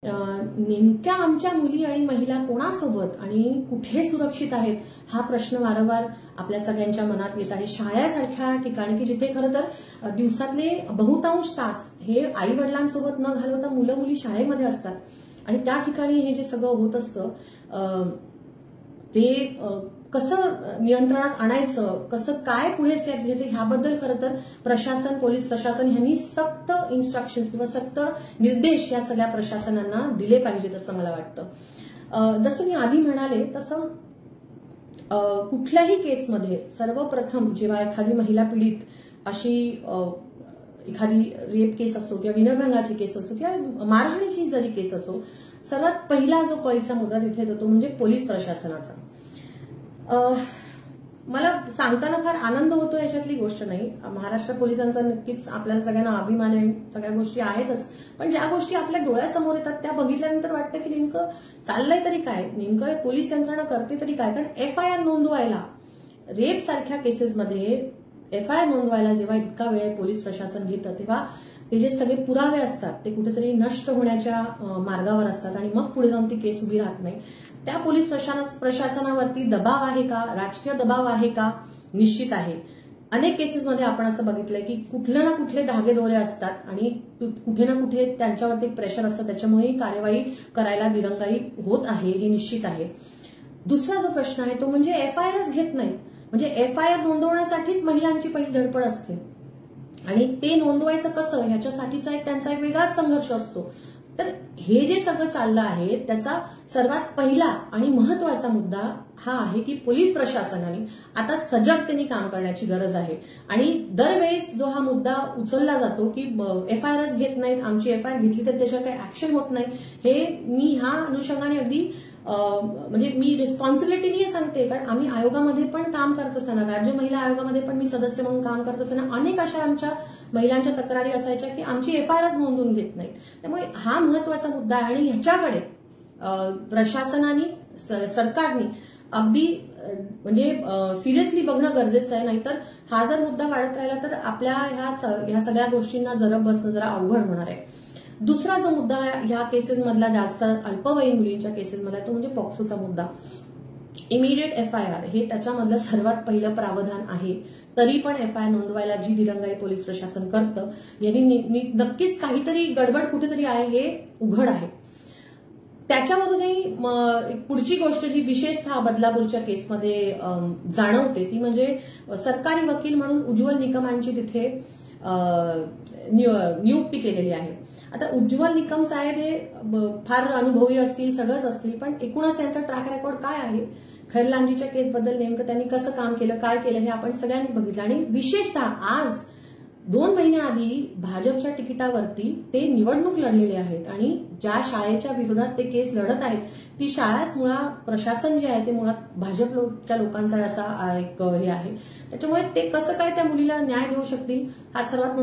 नेमक्या आमच्या मुली आणि महिला कोणासोबत आणि कुठे सुरक्षित आहेत हा प्रश्न वारंवार आपल्या सगळ्यांच्या मनात येत आहे। शाळेसारख्या ठिकाणी की जिथे खरं तर दिवसातले बहुतांश तास हे आई वडिलांसोबत न घालवता मुलं मुली शाळेमध्ये असतात आणि त्या ठिकाणी हे जे सगळं होत असतं ते कसं नियंत्रणात आणायचं, कसं काय पुढे स्टेप घ्यायचे ह्याबद्दल खरं तर प्रशासन, पोलीस प्रशासन यांनी सक्त इन्स्ट्रक्शन्स किंवा सक्त निर्देश या सगळ्या प्रशासनांना दिले पाहिजेत असं मला वाटतं। जसं मी आधी म्हणाले तसं कुठल्याही केसमध्ये सर्वप्रथम जेव्हा एखादी महिला पीडित अशी एखादी रेप केस असो किंवा विनयभंगाची केस असो किंवा मारहाणीची जरी केस असो, सर्वात पहिला जो कळीचा मुद्दा तिथे येतो तो म्हणजे पोलीस प्रशासनाचा। मला सांगताना फार आनंद होतो याच्यातली गोष्ट नाही। महाराष्ट्र पोलिसांचा नक्कीच आपल्याला सगळ्यांना अभिमान आहे, सगळ्या गोष्टी आहेतच, पण ज्या गोष्टी आपल्या डोळ्यासमोर येतात त्या बघितल्यानंतर वाटतं की नेमकं चाललंय तरी काय, नेमकं पोलीस यंत्रणा करते तरी काय। कारण FIR नोंदवायला, रेप सारख्या केसेसमध्ये FIR नोंदवायला जेव्हा इतका वेळ पोलीस प्रशासन घेतं तेव्हा ते जे सगळे पुरावे असतात ते कुठेतरी नष्ट होण्याच्या मार्गावर असतात आणि मग पुढे जाऊन ती केस उभी राहत नाही। त्या पोलीस प्रशासनावरती दबाव आहे का, राजकीय दबाव आहे का? निश्चित आहे। अनेक केसेसमध्ये आपण असं बघितलंय की कुठले ना कुठले धागेदोरे असतात आणि कुठे ना कुठे त्यांच्यावरती प्रेशर असतं, त्याच्यामुळे कार्यवाही करायला दिरंगाई होत आहे, हे निश्चित आहे। दुसरा जो प्रश्न आहे तो म्हणजे FIRच घेत नाही, म्हणजे FIR नोंदवण्यासाठीच महिलांची पहिली धडपड असते आणि ते नोंदवायचं कसं ह्याच्यासाठीचा त्यांचा एक वेगळाच संघर्ष असतो। तर हे जे सगळं चाललं आहे त्याचा सर्वात पहिला आणि महत्वाचा मुद्दा हा आहे की पोलीस प्रशासनाने आता सजगतेने काम करण्याची गरज आहे। आणि दरवेळेस जो हा मुद्दा उचलला जातो की FIRच घेत नाहीत, आमची FIR घेतली तर त्याच्यावर काही ऍक्शन होत नाही, हे मी ह्या अनुषंगाने अगदी म्हणजे मी रिस्पॉन्सिबिलिटीने सांगते, कारण आम्ही आयोगामध्ये पण काम करत असताना, राज्य महिला आयोगामध्ये पण मी सदस्य म्हणून काम करत असताना अनेक अशा आमच्या महिलांच्या तक्रारी असायच्या की आमची FIRच नोंदवून घेत नाहीत। त्यामुळे हा महत्वाचा मुद्दा आहे आणि ह्याच्याकडे प्रशासनाने, सरकारने अगदी म्हणजे सिरियसली बघणं गरजेचं आहे, नाहीतर हा जर मुद्दा वाढत राहिला तर आपल्या ह्या सगळ्या गोष्टींना जरब बसणं जरा अवघड होणार आहे। दुसरा जो मुद्दा ह्या केसेसमधला जास्त अल्पवयीन मुलींच्या केसेसमधला तो म्हणजे पॉक्सोचा मुद्दा। इमिडिएट FIR हे त्याच्यामधलं सर्वात पहिलं प्रावधान आहे, तरी पण FIR नोंदवायला जी दिरंगाई पोलीस प्रशासन करतं यांनी नक्कीच काहीतरी गडबड कुठेतरी आहे हे उघड आहे। त्याच्यावरूनही पुढची गोष्ट जी विशेषतः बदलापूरच्या केसमध्ये जाणवते ती म्हणजे सरकारी वकील म्हणून उज्ज्वल निकमांची तिथे नियुक्ती केलेली आहे। आता उज्ज्वल निकम साहेब हे फार अनुभवी असतील, सगळंच असतील, पण एकूणच त्यांचा ट्रॅक रेकॉर्ड काय आहे, खैरलांजीच्या केसबद्दल नेमकं त्यांनी कसं काम केलं, काय केलं हे आपण सगळ्यांनी बघितलं। आणि विशेषतः आज 2 महिन्याआधी भाजपच्या तिकिटावरती ते निवडणूक लढलेले आहेत आणि ज्या शाळेच्या विरोधात ते केस लढत आहेत ती शाळाच मुळात प्रशासन जे आहे ते मुळात भाजपच्या लोकांचा असा एक हे आहे। त्याच्यामुळे ते कसं काय त्या मुलीला न्याय देऊ शकतील हा सर्वात मोठा